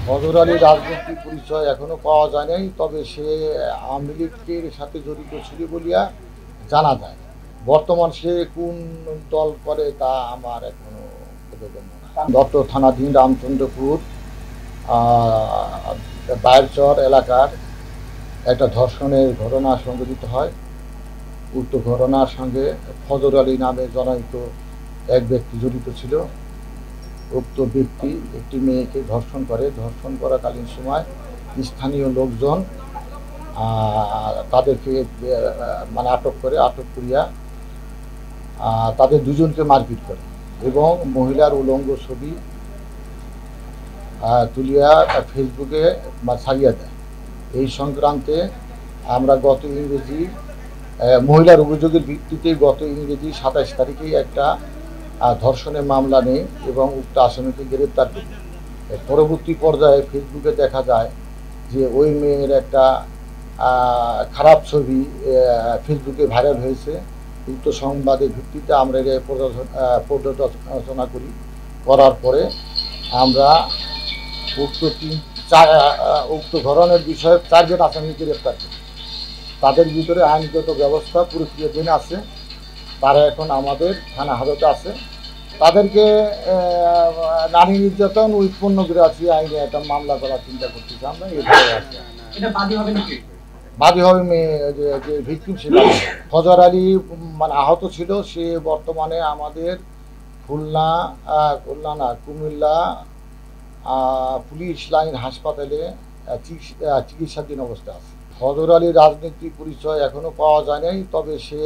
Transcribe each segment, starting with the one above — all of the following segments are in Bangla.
ফজর আলীর রাজনৈতিক পরিচয় এখনো পাওয়া যায় নাই, তবে সে আওয়ামী লীগের সাথে জড়িত ছিল বলিয়া জানা যায়। বর্তমান সে কোন দল করে তা আমার এখনো বোধগম্য না। দপ্তর থানাধীন রামচন্দ্রপুর বায়েরচর এলাকার একটা ধর্ষণের ঘটনা সংঘটিত হয়। উক্ত ঘটনার সঙ্গে ফজর আলী নামে জনৈক এক ব্যক্তি জড়িত ছিল। উক্ত ব্যক্তি একটি মেয়েকে ধর্ষণ করে। ধর্ষণ করাকালীন সময় স্থানীয় লোকজন তাদেরকে আটক করিয়া তাদের দুজনকে মারপিট করে এবং মহিলার উলঙ্গ ছবি তুলিয়া ফেসবুকে ছাড়িয়ে দেয়। এই সংক্রান্তে আমরা মহিলার অভিযোগের ভিত্তিতে গত ইংরেজি 27 তারিখেই একটা ধর্ষণের মামলা নেই এবং উক্ত আসামিকে গ্রেপ্তার করি। পরবর্তী পর্যায়ে ফেসবুকে দেখা যায় যে ওই মেয়ের একটা খারাপ ছবি ফেসবুকে ভাইরাল হয়েছে। উক্ত সংবাদের ভিত্তিতে আমরা এটা পর্যালোচনা করার পরে আমরা উক্ত ঘটনার বিষয়ে 4 জন আসামিকে গ্রেপ্তার করি। তাদের ভিতরে আইনগত ব্যবস্থা প্রক্রিয়াধীন আছে। তারা এখন আমাদের থানা হাজতে আছে। তাদেরকে নারী নির্যাতন ও পর্নোগ্রাফি আইনে একটা মামলা করার চিন্তা করতেছি আমরা। বাদী হবে মেয়ে যে ভিকটিম সে। ফজর আলী আহত ছিল। সে বর্তমানে আমাদের কুমিল্লা পুলিশ লাইন হাসপাতালে চিকিৎসাধীন অবস্থা আছে। ফজর আলীর রাজনৈতিক পরিচয় এখনো পাওয়া যায় নাই, তবে সে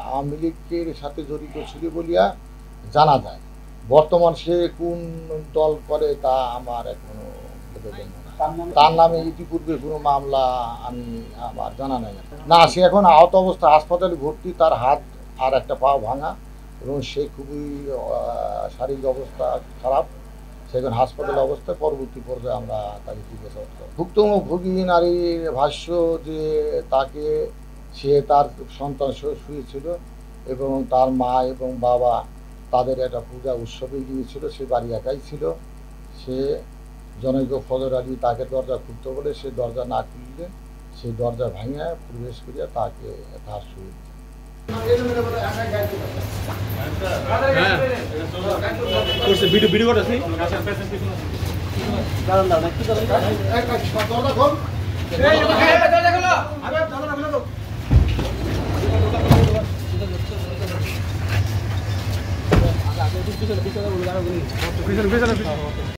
আওয়ামী লীগের সাথে জড়িত ছিল বলিয়া জানা যায়। বর্তমান সে কোন দল করে তা আমার এখনো বোধগম্য না। তার নামে ইতিপূর্বে কোনো মামলা আমার জানা নাই। না, সে এখন আহত অবস্থা, হাসপাতালে ভর্তি। তার হাত আর একটা পা ভাঙা এবং সে খুবই শারীরিক অবস্থা খারাপ। সেখানে হাসপাতালে অবস্থায় পরবর্তী পর্যায়ে আমরা তাকে জিজ্ঞাসাবাদ করি। ভুক্তভোগী নারীর ভাষ্য যে সে তার সন্তান শুয়েছিল এবং তার মা এবং বাবা তাদের একটা পূজা উৎসবে গিয়েছিল। সে বাড়ি একাই ছিল। সে জনৈক ফজর আলী তাকে দরজা খুলতে বলে সে দরজা না খুললে সে দরজা ভাঙিয়া প্রবেশ করিয়া তাকে তার শুয়ে